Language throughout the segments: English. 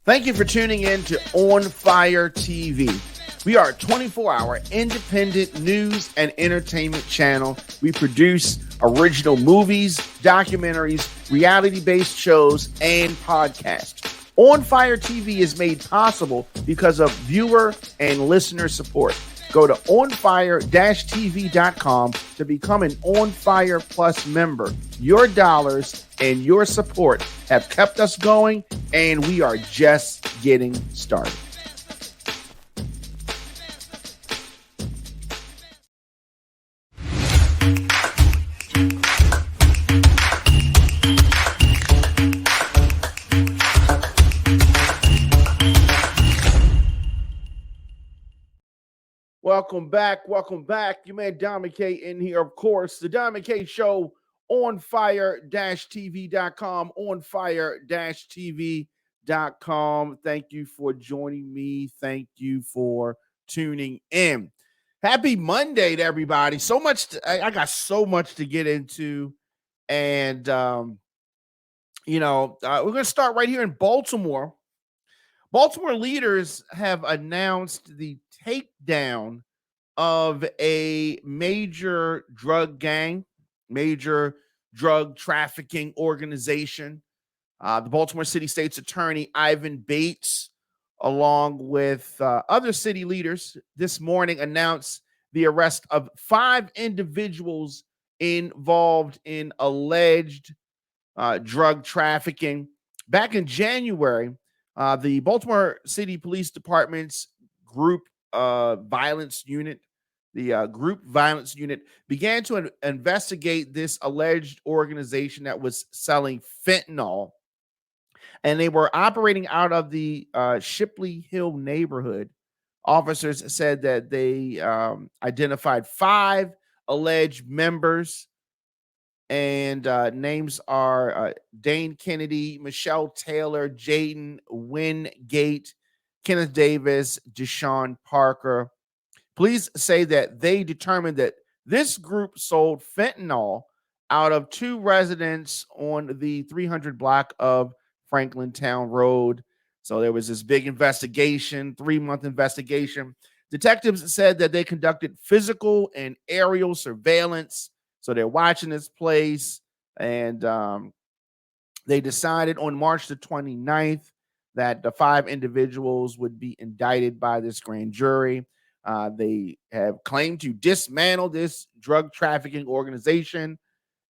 Thank you for tuning in to On Fire TV. We are a 24-hour independent news and entertainment channel. We produce original movies, documentaries, reality-based shows, and podcasts. On Fire TV is made possible because of viewer and listener support. Go to onfire-tv.com to become an On Fire Plus member. Your dollars and your support have kept us going, and we are just getting started. Welcome back. Your man Diamond K in here, of course. The Diamond K Show on fire-tv.com, on fire-tv.com. Thank you for joining me. Thank you for tuning in. Happy Monday to everybody. I got so much to get into. And, we're going to start right here in Baltimore. Baltimore leaders have announced the takedown of a major drug gang, major drug trafficking organization. The Baltimore City State's Attorney Ivan Bates, along with other city leaders, this morning announced the arrest of 5 individuals involved in alleged drug trafficking. Back in January, the Baltimore City Police Department's group violence unit, began to investigate this alleged organization that was selling fentanyl. And they were operating out of the Shipley Hill neighborhood. Officers said that they identified 5 alleged members, and names are Dane Kennedy, Michelle Taylor, Jaden Wingate, Kenneth Davis, Deshaun Parker. Police say that they determined that this group sold fentanyl out of 2 residents on the 300 block of Franklin Town Road. So there was this big investigation, 3-month investigation. Detectives said that they conducted physical and aerial surveillance. So they're watching this place, and they decided on March the 29th that the 5 individuals would be indicted by this grand jury. They have claimed to dismantle this drug trafficking organization.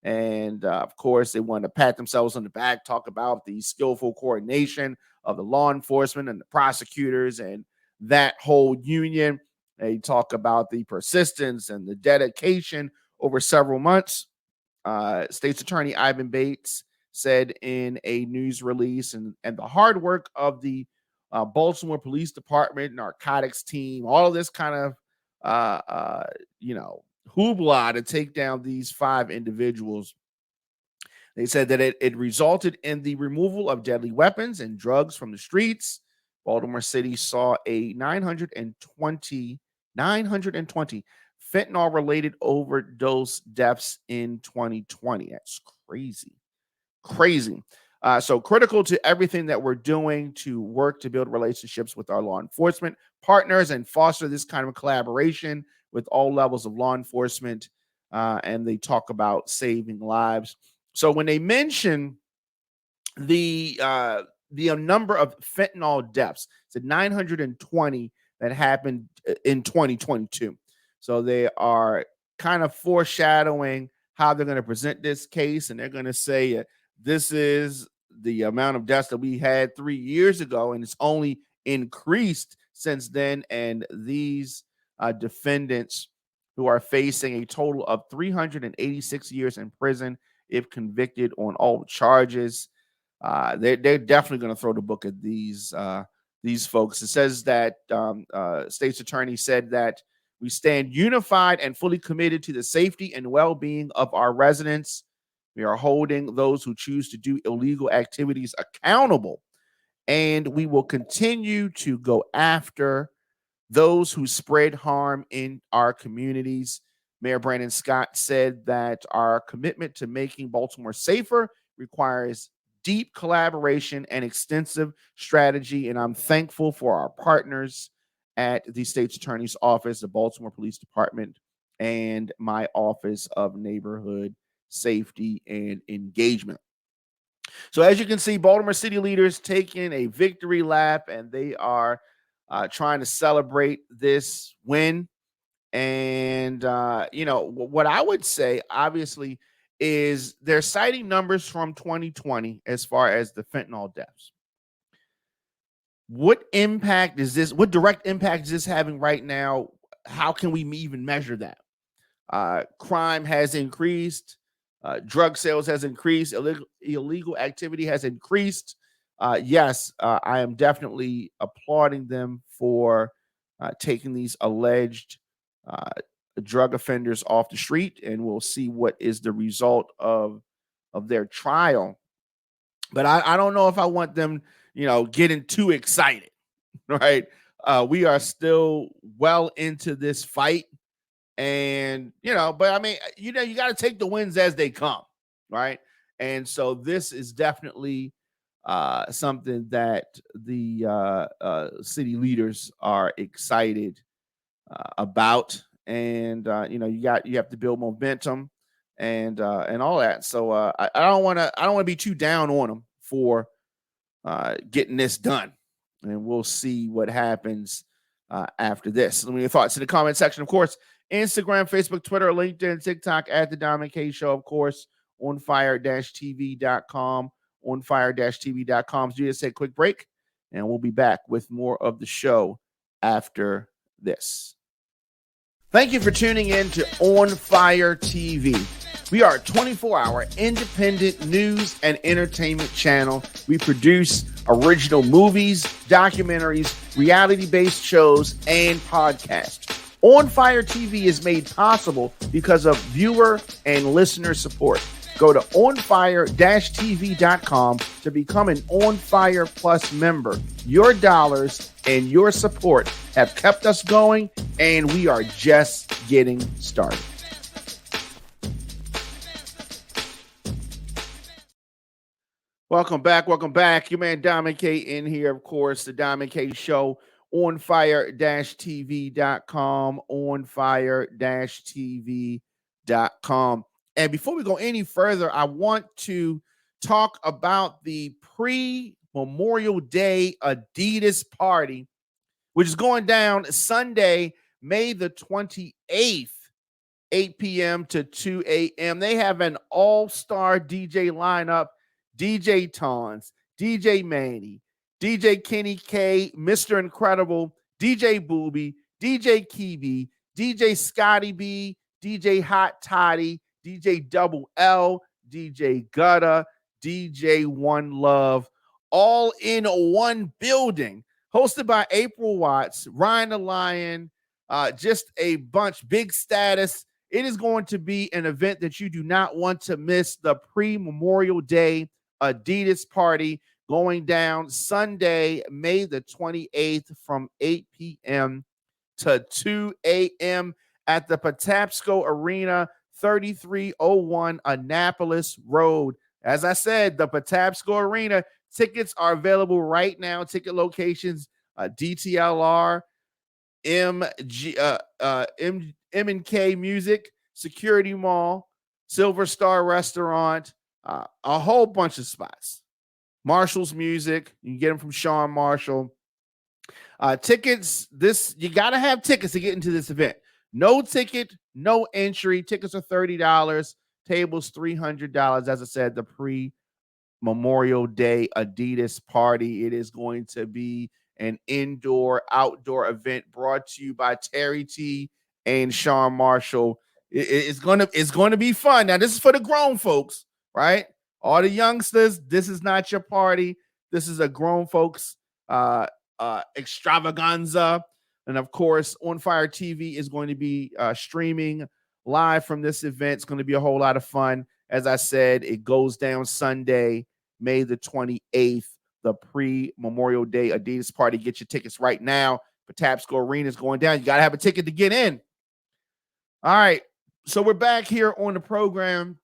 And of course, they want to pat themselves on the back, talk about the skillful coordination of the law enforcement and the prosecutors and that whole union. They talk about the persistence and the dedication over several months. State's Attorney Ivan Bates said in a news release, and the hard work of the Baltimore Police Department, narcotics team, all of this kind of, hoopla to take down these 5 individuals. They said that it resulted in the removal of deadly weapons and drugs from the streets. Baltimore City saw a 920 fentanyl-related overdose deaths in 2020. That's crazy. So critical to everything that we're doing to work to build relationships with our law enforcement partners and foster this kind of collaboration with all levels of law enforcement. And they talk about saving lives. So when they mention the number of fentanyl deaths, it's 920 that happened in 2022. So they are kind of foreshadowing how they're going to present this case, and they're going to say this is the amount of deaths that we had 3 years ago, and it's only increased since then. And these defendants, who are facing a total of 386 years in prison if convicted on all charges, they're definitely going to throw the book at these folks. It says that state's attorney said that we stand unified and fully committed to the safety and well-being of our residents. We are holding those who choose to do illegal activities accountable, and we will continue to go after those who spread harm in our communities. Mayor Brandon Scott said that our commitment to making Baltimore safer requires deep collaboration and extensive strategy, and I'm thankful for our partners at the state's attorney's office, the Baltimore Police Department, and my Office of Neighborhood Safety and Engagement. So as you can see, Baltimore city leaders taking a victory lap, and they are trying to celebrate this win. And, what I would say, obviously, is they're citing numbers from 2020 as far as the fentanyl deaths. What impact is this? What direct impact is this having right now? How can we even measure that? Crime has increased. Drug sales has increased. Illegal activity has increased. Yes, I am definitely applauding them for taking these alleged drug offenders off the street, and we'll see what is the result of their trial. But I don't know if I want them, getting too excited, right? We are still well into this fight. And, but I mean, you got to take the wins as they come, right? And so this is definitely something that the city leaders are excited about. And, you have to build momentum and all that. So I don't want to be too down on them for getting this done. And we'll see what happens after this. Let me know your thoughts in the comment section, of course. Instagram, Facebook, Twitter, LinkedIn, TikTok at The Diamond K Show, of course, onfire-tv.com, onfire-tv.com. So just take a quick break, and we'll be back with more of the show after this. Thank you for tuning in to On Fire TV. We are a 24-hour independent news and entertainment channel. We produce original movies, documentaries, reality-based shows, and podcasts. On Fire TV is made possible because of viewer and listener support. Go to onfire-tv.com to become an On Fire Plus member. Your dollars and your support have kept us going, and we are just getting started. Welcome back. Your man Diamond K in here, of course, the Diamond K Show. onfire-tv.com, onfire-tv.com. And before we go any further, I want to talk about the pre-Memorial Day Adidas party, which is going down Sunday, May the 28th, 8 p.m. to 2 a.m. They have an all-star DJ lineup: DJ Tons, DJ Manny, DJ Kenny K, Mr. Incredible, DJ Booby, DJ Kibi, DJ Scotty B, DJ Hot Toddy, DJ Double L, DJ Gutta, DJ One Love, all in one building, hosted by April Watts, Ryan the Lion, just a bunch, Big Status. It is going to be an event that you do not want to miss. The pre-Memorial Day Adidas party going down Sunday, May the 28th from 8 p.m. to 2 a.m. at the Patapsco Arena, 3301 Annapolis Road. As I said, the Patapsco Arena. Tickets are available right now. Ticket locations, DTLR, M&K Music, Security Mall, Silver Star Restaurant, a whole bunch of spots. Marshall's Music, you can get them from Sean Marshall. Tickets, you got to have tickets to get into this event. No ticket, no entry. Tickets are $30. Tables $300. As I said, the pre-Memorial Day Adidas party. It is going to be an indoor-outdoor event brought to you by Terry T and Sean Marshall. It's going to be fun. Now, this is for the grown folks, right? All the youngsters, this is not your party. This is a grown folks extravaganza. And of course, On Fire TV is going to be streaming live from this event. It's going to be a whole lot of fun. As I said, it goes down Sunday, May the 28th, the pre-Memorial Day Adidas party. Get your tickets right now. Patapsco Arena is going down. You got to have a ticket to get in. All right. So we're back here on the program.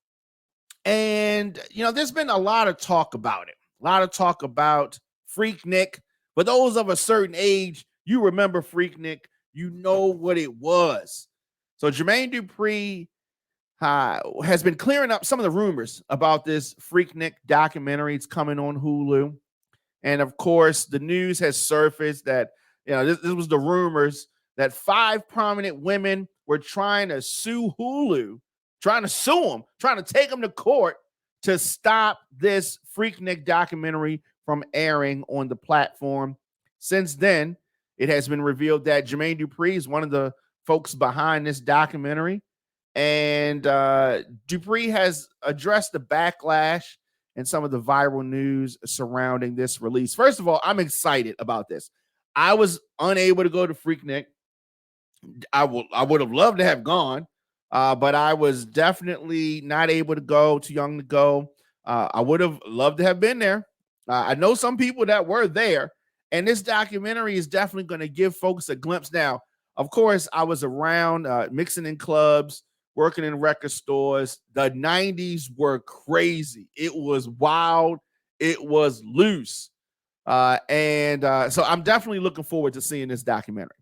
And, there's been a lot of talk about it. A lot of talk about Freaknik. For those of a certain age, you remember Freaknik. You know what it was. So Jermaine Dupri has been clearing up some of the rumors about this Freaknik documentary. It's coming on Hulu. And of course, the news has surfaced that, this was the rumors that 5 prominent women were trying to sue Hulu, trying to take them to court to stop this Freaknik documentary from airing on the platform. Since then, it has been revealed that Jermaine Dupri is one of the folks behind this documentary. And Dupri has addressed the backlash and some of the viral news surrounding this release. First of all, I'm excited about this. I was unable to go to Freaknik. I would have loved to have gone, but I was definitely not able to go, too young to go. I would have loved to have been there. I know some people that were there, and this documentary is definitely going to give folks a glimpse. Now, of course, I was around mixing in clubs, working in record stores. The 90s were crazy. It was wild. It was loose. So I'm definitely looking forward to seeing this documentary.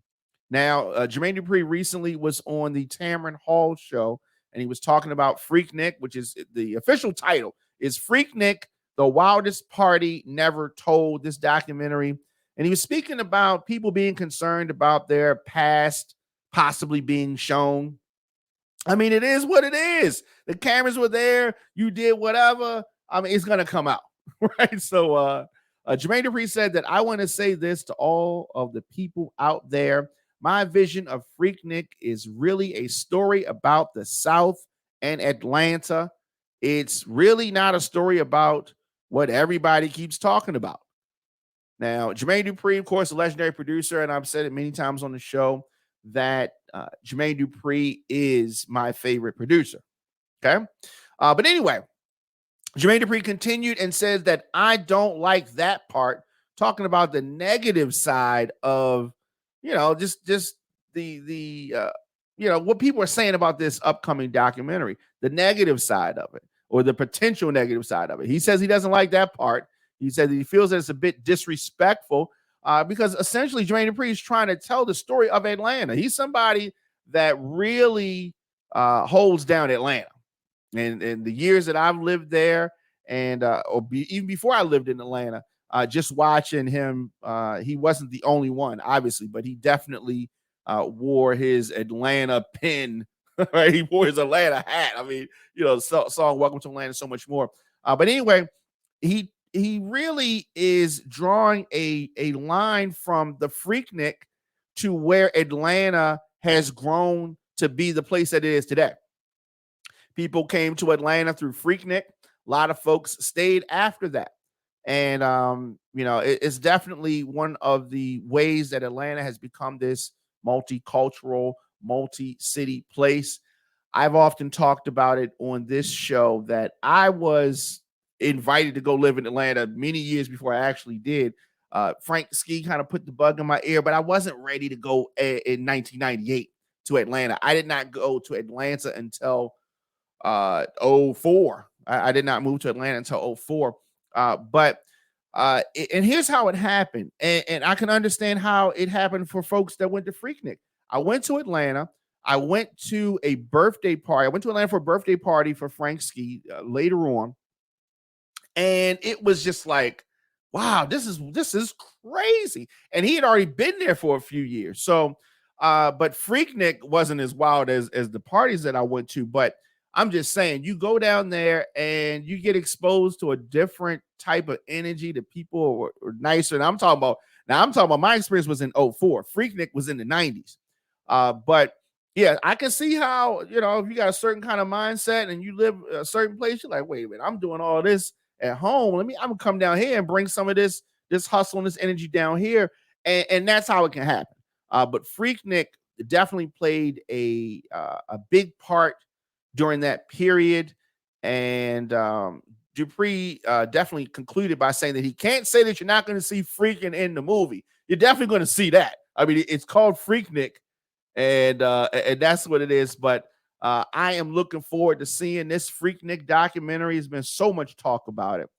Now, Jermaine Dupri recently was on the Tamron Hall show, and he was talking about Freaknik, which is the official title, is Freaknik, the Wildest Party Never Told, this documentary. And he was speaking about people being concerned about their past possibly being shown. I mean, it is what it is. The cameras were there. You did whatever. I mean, it's going to come out, right? So Jermaine Dupri said that I want to say this to all of the people out there. My vision of Freaknik is really a story about the South and Atlanta. It's really not a story about what everybody keeps talking about. Now, Jermaine Dupri, of course, a legendary producer, and I've said it many times on the show that Jermaine Dupri is my favorite producer. Okay. But anyway, Jermaine Dupri continued and says that I don't like that part, talking about the negative side of, just the what people are saying about this upcoming documentary, the negative side of it, or the potential negative side of it. He says he doesn't like that part. He said that he feels that it's a bit disrespectful because essentially Jermaine Dupri is trying to tell the story of Atlanta. He's somebody that really holds down Atlanta. And the years that I've lived there, and even before I lived in Atlanta, just watching him, he wasn't the only one, obviously, but he definitely wore his Atlanta pin. Right? He wore his Atlanta hat. I mean, the song "Welcome to Atlanta" and so much more. But anyway, he really is drawing a line from the Freaknik to where Atlanta has grown to be the place that it is today. People came to Atlanta through Freaknik. A lot of folks stayed after that. And, it's definitely one of the ways that Atlanta has become this multicultural, multi-city place. I've often talked about it on this show that I was invited to go live in Atlanta many years before I actually did. Frank Ski kind of put the bug in my ear, but I wasn't ready to go in 1998 to Atlanta. I did not go to Atlanta until 04. I did not move to Atlanta until 04. And here's how it happened. And I can understand how it happened for folks that went to Freaknik. I went to Atlanta. I went to a birthday party. I went to Atlanta for a birthday party for Frank Ski later on. And it was just like, wow, this is crazy. And he had already been there for a few years. So, but Freaknik wasn't as wild as the parties that I went to. But I'm just saying, you go down there and you get exposed to a different type of energy. The people are nicer. And I'm talking about my experience was in 04. Freaknik was in the 90s. But yeah, I can see how, if you got a certain kind of mindset and you live a certain place, you're like, wait a minute, I'm doing all this at home. I'm gonna come down here and bring some of this hustle and this energy down here. And that's how it can happen. But Freaknik definitely played a big part during that period. And Dupri definitely concluded by saying that he can't say that you're not going to see Freakin' in the movie. You're definitely going to see that. I mean, it's called Freaknik, and that's what it is. But I am looking forward to seeing this Freaknik documentary. There's been so much talk about it.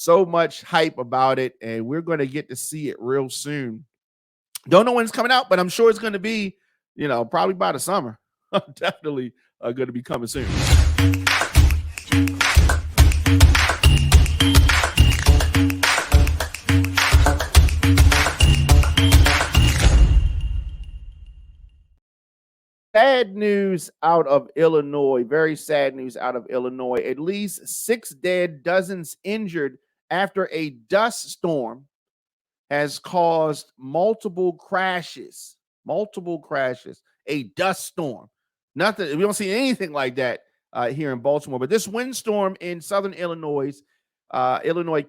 so much hype about it, and we're going to get to see it real soon. Don't know when it's coming out, but I'm sure it's going to be, probably by the summer. Definitely going to be coming soon. Sad news out of Illinois. Very sad news out of Illinois. At least 6 dead, dozens injured after a dust storm has caused multiple crashes. Multiple crashes. A dust storm. Nothing. We don't see anything like that here in Baltimore. But this windstorm in southern Illinois,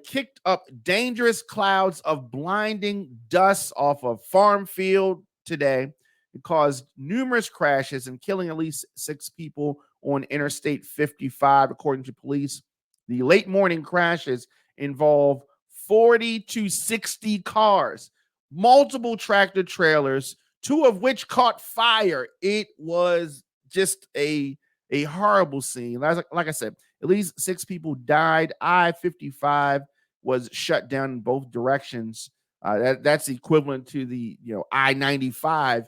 kicked up dangerous clouds of blinding dust off a farm field today. It caused numerous crashes and killing at least 6 people on Interstate 55, according to police. The late morning crashes involve 40 to 60 cars, multiple tractor trailers, 2 of which caught fire. It was just a horrible scene. Like I said, at least 6 people died. I-55 was shut down in both directions. That's equivalent to the I-95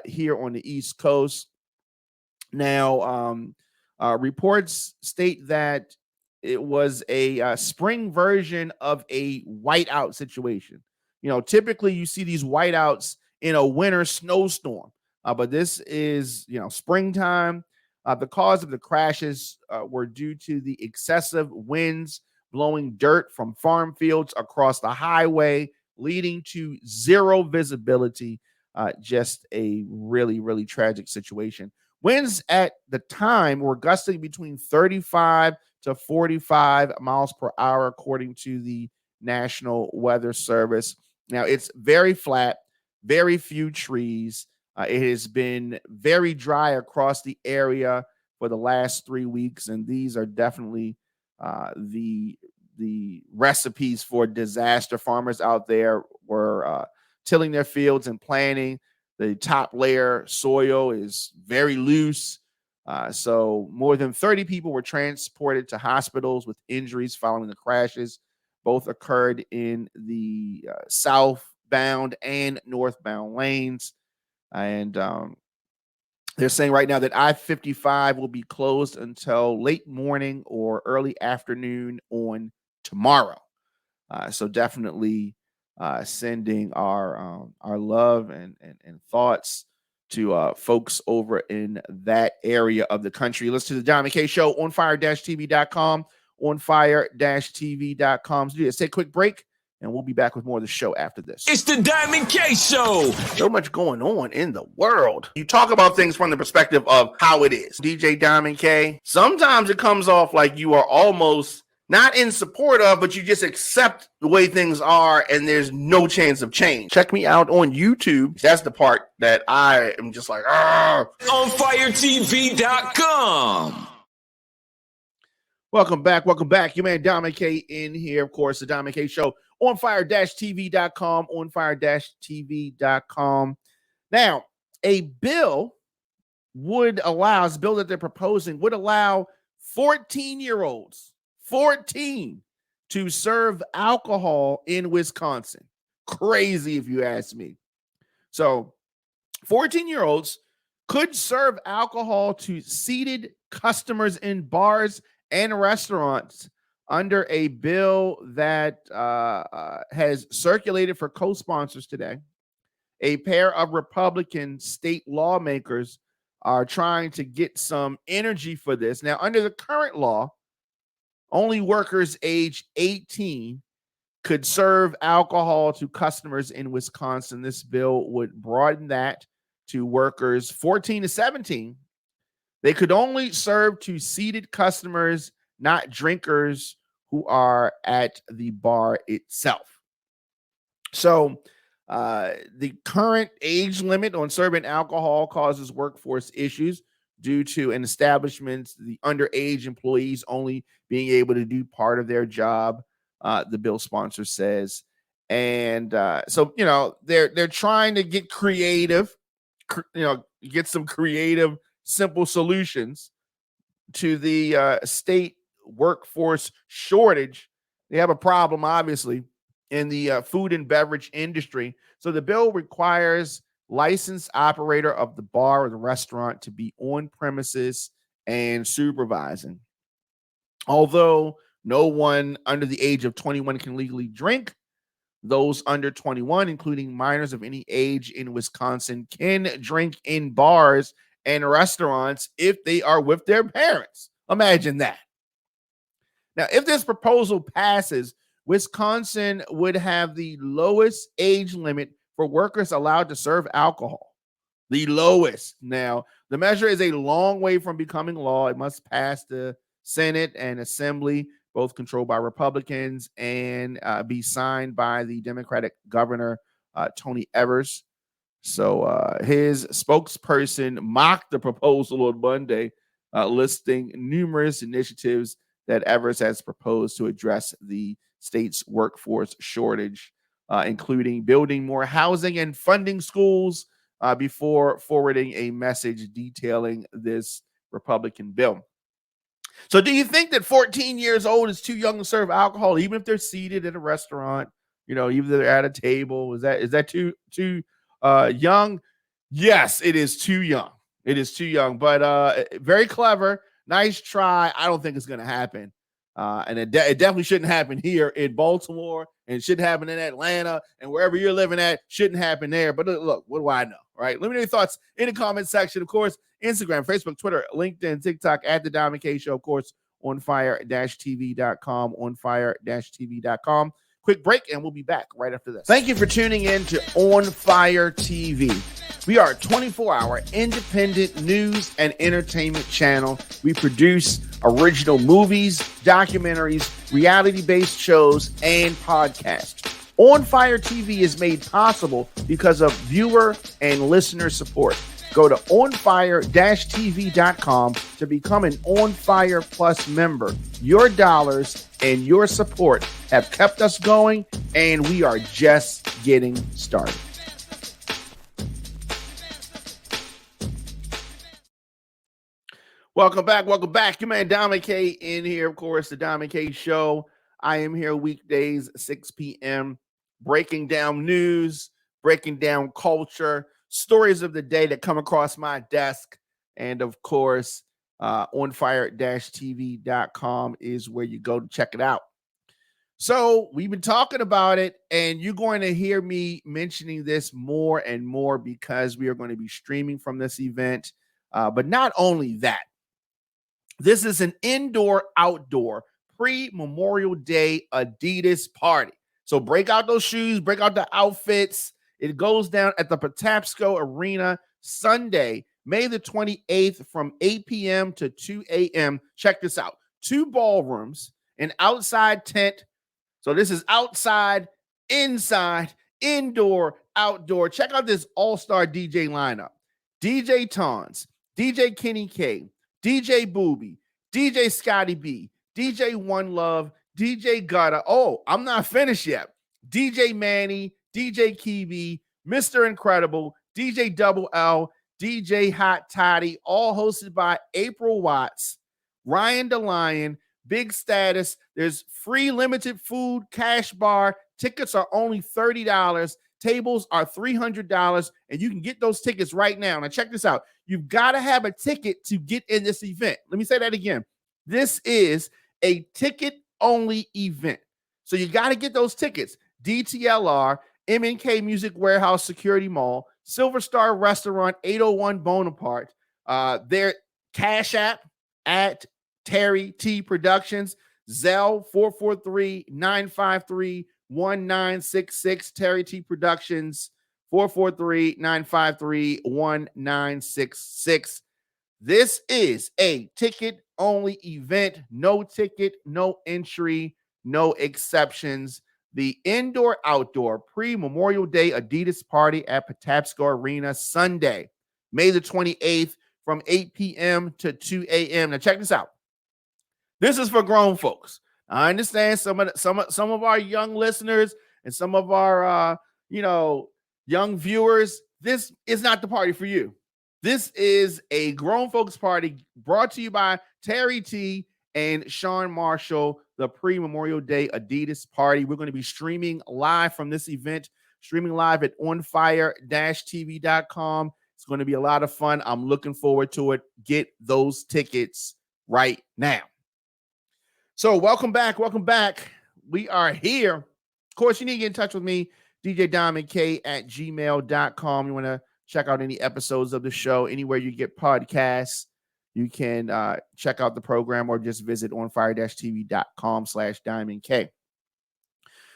here on the East Coast. Now, reports state that it was a spring version of a whiteout situation. Typically you see these whiteouts in a winter snowstorm, but this is, springtime. The cause of the crashes were due to the excessive winds blowing dirt from farm fields across the highway, leading to zero visibility. Just a really, really tragic situation. Winds at the time were gusting between 35 to 45 miles per hour, according to the National Weather Service. Now, it's very flat, very few trees. It has been very dry across the area for the last 3 weeks, and these are definitely the recipes for disaster. Farmers out there were tilling their fields and planting. The top layer soil is very loose. So more than 30 people were transported to hospitals with injuries following the crashes. Both occurred in the southbound and northbound lanes. And they're saying right now that I-55 will be closed until late morning or early afternoon on tomorrow. So definitely sending our love and thoughts to folks over in that area of the country. Listen to the Diamond K Show on fire-tv.com, on fire-tv.com. So let's take a quick break, and we'll be back with more of the show after this. It's the Diamond K Show. So much going on in the world. You talk about things from the perspective of how it is. DJ Diamond K, sometimes it comes off like you are almost not in support of, but you just accept the way things are and there's no chance of change. Check me out on YouTube. That's the part that I am just like, on firetv.com. Welcome back. Your man Diamond K in here. Of course, the Diamond K Show on fire-tv.com, on fire-tv.com. Now, a bill that they're proposing would allow 14-year-olds, 14, to serve alcohol in Wisconsin. Crazy, if you ask me. So 14-year-olds could serve alcohol to seated customers in bars and restaurants under a bill that has circulated for co-sponsors today. A pair of Republican state lawmakers are trying to get some energy for this. Now, under the current law, only workers age 18 could serve alcohol to customers in Wisconsin. This bill would broaden that to workers 14 to 17. They could only serve to seated customers, not drinkers who are at the bar itself. So the current age limit on serving alcohol causes workforce issues due to an establishment's the underage employees only being able to do part of their job, the bill sponsor says. And so, they're trying to get creative, get some creative, simple solutions to the state workforce shortage They have a problem, obviously, in the food and beverage industry. So the bill requires licensed operator of the bar or the restaurant to be on premises and supervising. Although no one under the age of 21 can legally drink, those under 21, including minors of any age in Wisconsin, can drink in bars and restaurants if they are with their parents. Imagine that. Now, if this proposal passes, Wisconsin would have the lowest age limit for workers allowed to serve alcohol. The lowest. Now, the measure is a long way from becoming law. It must pass the Senate and Assembly, both controlled by Republicans, and be signed by the Democratic governor, Tony Evers. So his spokesperson mocked the proposal on Monday, listing numerous initiatives that Evers has proposed to address the state's workforce shortage, including building more housing and funding schools, before forwarding a message detailing this Republican bill. So do you think that 14 years old is too young to serve alcohol, even if they're seated at a restaurant, even if they're at a table? Is that too young? Yes, it is too young. It is too young, but very clever. Nice try. I don't think it's going to happen. And it definitely shouldn't happen here in Baltimore, and it shouldn't happen in Atlanta, and wherever you're living at, shouldn't happen there. But look, what do I know, right? Let me know your thoughts in the comment section. Of course, Instagram, Facebook, Twitter, LinkedIn, TikTok, at The Diamond K Show. Of course, onfire-tv.com, onfire-tv.com. Quick break, and we'll be back right after this. Thank you for tuning in to On Fire TV. We are a 24-hour independent news and entertainment channel. We produce original movies, documentaries, reality-based shows, and podcasts. On Fire TV is made possible because of viewer and listener support. Go to onfire-tv.com to become an On Fire Plus member. Your dollars and your support have kept us going, and we are just getting started. Welcome back. Your man Diamond K in here, of course, the Diamond K Show. I am here weekdays, 6 p.m., breaking down news, breaking down culture, stories of the day that come across my desk. And of course, onfire-tv.com is where you go to check it out. So we've been talking about it, and you're going to hear me mentioning this more and more because we are going to be streaming from this event. But not only that, this is an indoor-outdoor pre-Memorial Day Adidas party. So break out those shoes, break out the outfits. It goes down at the Patapsco Arena Sunday, May the 28th from 8 p.m. to 2 a.m. Check this out. 2 ballrooms, an outside tent. So this is outside, inside, indoor, outdoor. Check out this all-star DJ lineup. DJ Tons, DJ Kenny K, DJ Booby, DJ Scotty B, DJ One Love, DJ Gutta. Oh, I'm not finished yet. DJ Manny, DJ Kiwi, Mr. Incredible, DJ Double L, DJ Hot Toddy, all hosted by April Watts, Ryan DeLion, Big Status. There's free limited food, cash bar. Tickets are only $30. Tables are $300, and you can get those tickets right now. Now, check this out. You've got to have a ticket to get in this event. Let me say that again. This is a ticket-only event. So you got to get those tickets. DTLR, MNK Music Warehouse Security Mall, Silver Star Restaurant, 801 Bonaparte, their Cash App at Terry T Productions, Zelle 443-953-1966, Terry T Productions, 443-953-1966. This is a ticket-only event. No ticket, no entry, no exceptions. The indoor-outdoor pre-Memorial Day Adidas party at Patapsco Arena Sunday, May the 28th from 8 p.m. to 2 a.m. Now check this out. This is for grown folks. I understand some of our young listeners and some of our young viewers. This is not the party for you. This is a grown folks party brought to you by Terry T and Sean Marshall, the pre-Memorial Day Adidas party. We're going to be streaming live from this event, streaming live at onfire-tv.com. It's going to be a lot of fun. I'm looking forward to it. Get those tickets right now. So welcome back. Welcome back. We are here. Of course, you need to get in touch with me, djdiamondk at gmail.com. You want to check out any episodes of the show, anywhere you get podcasts. You can check out the program or just visit onfire-tv.com/diamondk.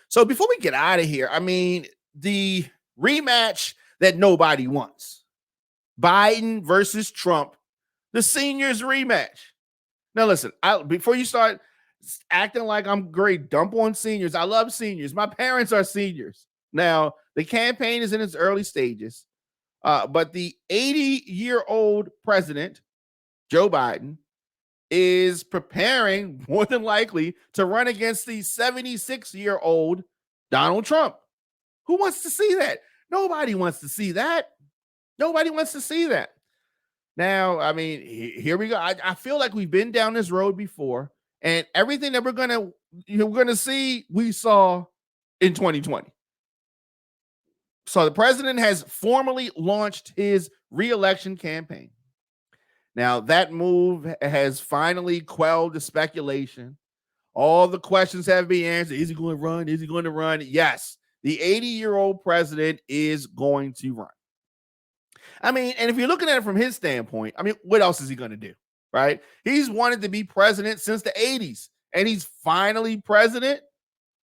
So before we get out of here, I mean, the rematch that nobody wants, Biden versus Trump, the seniors rematch. Now, listen, before you start acting like I'm great, dump on seniors. I love seniors. My parents are seniors. Now, the campaign is in its early stages, but the 80-year-old president, Joe Biden, is preparing more than likely to run against the 76-year-old Donald Trump. Who wants to see that? Nobody wants to see that. Nobody wants to see that. Now, I mean, here we go. I feel like we've been down this road before, and everything that we're gonna see, we saw in 2020. So the president has formally launched his re-election campaign. Now, that move has finally quelled the speculation. All the questions have been answered. Is he going to run? Is he going to run? Yes, the 80-year-old president is going to run. I mean, and if you're looking at it from his standpoint, I mean, what else is he going to do, right? He's wanted to be president since the 80s, and he's finally president.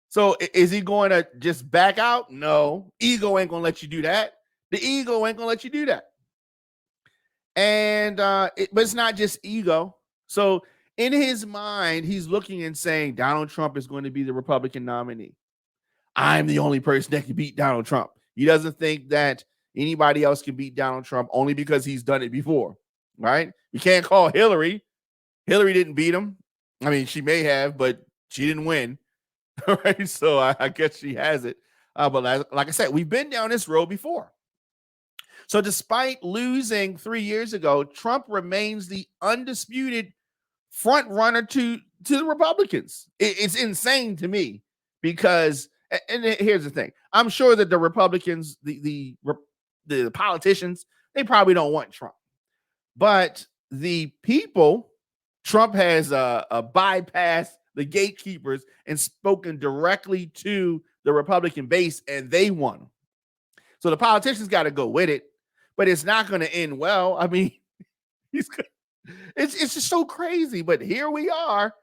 So is he going to just back out? No. Ego ain't going to let you do that. The ego ain't going to let you do that. And but it's not just ego. So in his mind, he's looking and saying Donald Trump is going to be the Republican nominee. I'm the only person that can beat Donald Trump. He doesn't think that anybody else can beat Donald Trump only because he's done it before, right? You can't call Hillary. Hillary didn't beat him. I mean, she may have, but she didn't win. All right, so I guess she has it. But like I said, we've been down this road before. So despite losing 3 years ago, Trump remains the undisputed front runner to the Republicans. It's insane to me because, and here's the thing, I'm sure that the Republicans, the politicians, they probably don't want Trump, but the people, Trump has bypassed the gatekeepers and spoken directly to the Republican base, and they won him. So the politicians got to go with it, but it's not going to end well. I mean, it's just so crazy, but here we are.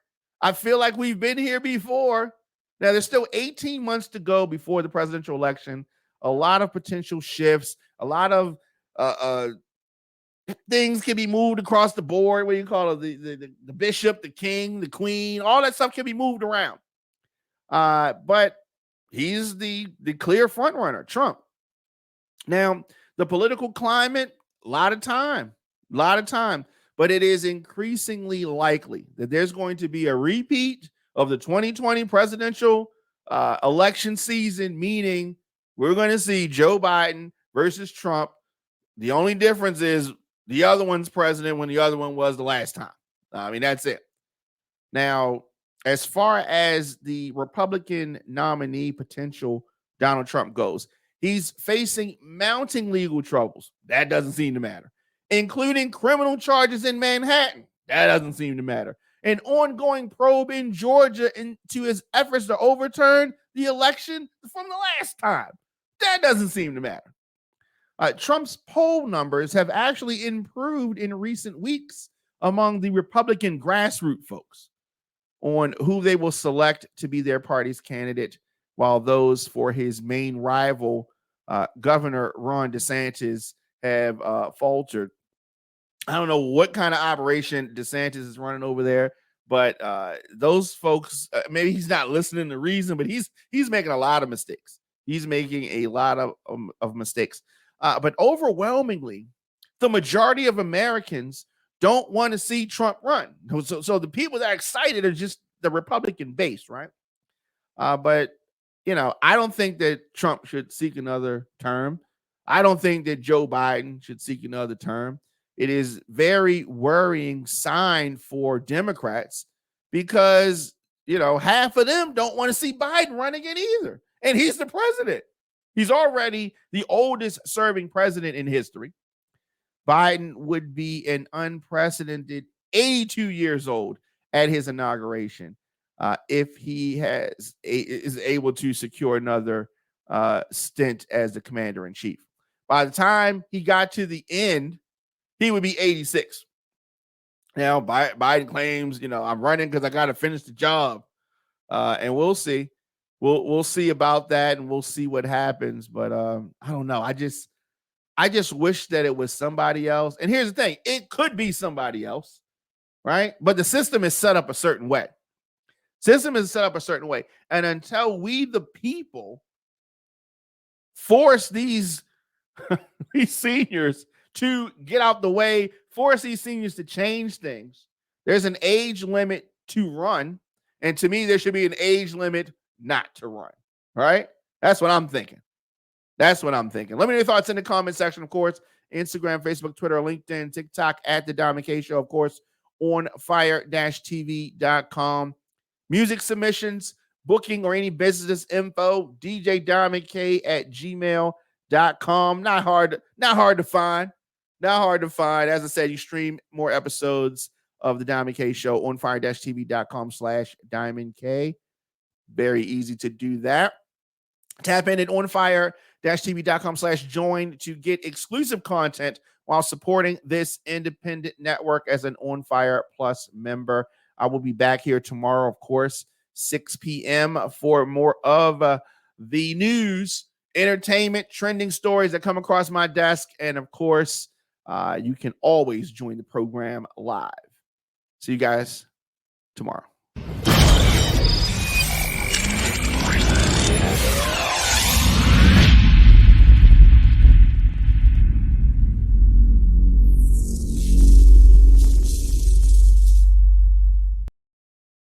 I feel like we've been here before. Now, there's still 18 months to go before the presidential election. A lot of potential shifts, a lot of things can be moved across the board. What do you call it? The bishop, the king, the queen, all that stuff can be moved around. But he's the clear front runner, Trump. Now, the political climate, a lot of time, but it is increasingly likely that there's going to be a repeat of the 2020 presidential election season, meaning we're going to see Joe Biden versus Trump. The only difference is the other one's president when the other one was the last time. I mean, that's it. Now, as far as the Republican nominee potential Donald Trump goes, he's facing mounting legal troubles. That doesn't seem to matter. Including criminal charges in Manhattan. That doesn't seem to matter. An ongoing probe in Georgia into his efforts to overturn the election from the last time. That doesn't seem to matter. Trump's poll numbers have actually improved in recent weeks among the Republican grassroots folks on who they will select to be their party's candidate, while those for his main rival, Governor Ron DeSantis, have faltered. I don't know what kind of operation DeSantis is running over there, but those folks, maybe he's not listening to reason, but he's making a lot of mistakes. He's making a lot of mistakes. But overwhelmingly, the majority of Americans don't want to see Trump run. So the people that are excited are just the Republican base, right? But, you know, I don't think that Trump should seek another term. I don't think that Joe Biden should seek another term. It is very worrying sign for Democrats because, half of them don't want to see Biden run again either. And he's the president. He's already the oldest serving president in history. Biden would be an unprecedented 82 years old at his inauguration if he is able to secure another stint as the commander in chief. By the time he got to the end, he would be 86. Now, Biden claims, I'm running because I got to finish the job, and we'll see. We'll see about that, and we'll see what happens. But I don't know. I just wish that it was somebody else. And here's the thing: it could be somebody else, right? But the system is set up a certain way. And until we, the people, force these seniors to get out the way, force these seniors to change things, there's an age limit to run. And to me, there should be an age limit not to run, right? That's what I'm thinking. Let me know your thoughts in the comment section, of course. Instagram, Facebook, Twitter, LinkedIn, TikTok, at The Diamond K Show, of course, on fire-tv.com. Music submissions, booking, or any business info, djdiamondk at gmail.com. Not hard to find. As I said, you stream more episodes of The Diamond K Show on fire-tv.com/diamondk. Very easy to do that. Tap in at onfire-tv.com/join to get exclusive content while supporting this independent network as an On Fire Plus member. I will be back here tomorrow, of course, 6 p.m. for more of the news, entertainment, trending stories that come across my desk. And of course, you can always join the program live. See you guys tomorrow.